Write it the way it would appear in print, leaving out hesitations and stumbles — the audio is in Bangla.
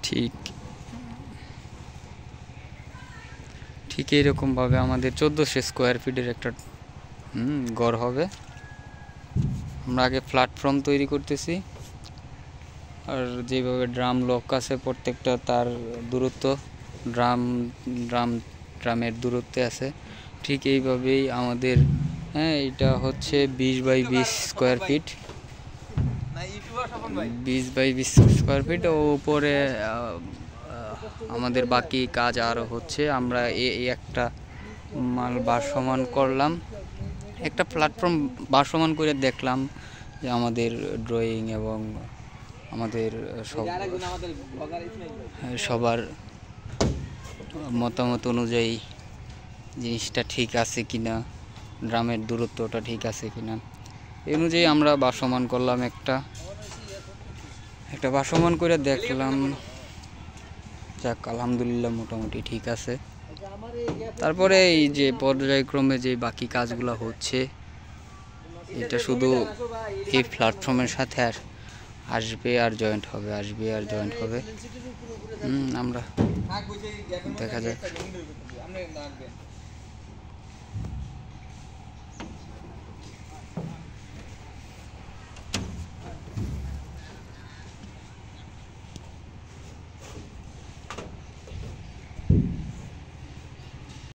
ঠিক ঠিক এইরকমভাবে আমাদের 1400 স্কোয়ার ফিটের একটা ঘর হবে। আমরা আগে প্ল্যাটফর্ম তৈরি করতেছি, আর যেভাবে ড্রাম লক আছে প্রত্যেকটা তার দূরত্ব ড্রামের দূরত্বে আছে, ঠিক এইভাবেই আমাদের এটা হচ্ছে 20 by 20 square feet, 20 by 20 square feet. ও উপরে আমাদের বাকি কাজ আরও হচ্ছে। আমরা এই একটা মাল ভাসমান করলাম, একটা প্ল্যাটফর্ম ভাসমান করে দেখলাম যে আমাদের ড্রয়িং এবং আমাদের সবার মতামত অনুযায়ী জিনিসটা ঠিক আছে কিনা, ড্রামের দূরত্বটা ঠিক আছে কিনা, এই অনুযায়ী আমরা ভাসমান করলাম, একটা ভাসমান করে দেখলাম। যাক, আলহামদুলিল্লাহ মোটামুটি ঠিক আছে। তারপরে এই যে পর্যায়ক্রমে যে বাকি কাজগুলো হচ্ছে, এটা শুধু এই প্ল্যাটফর্মের সাথে আসবে আর জয়েন্ট হবে। আমরা দেখা যাক।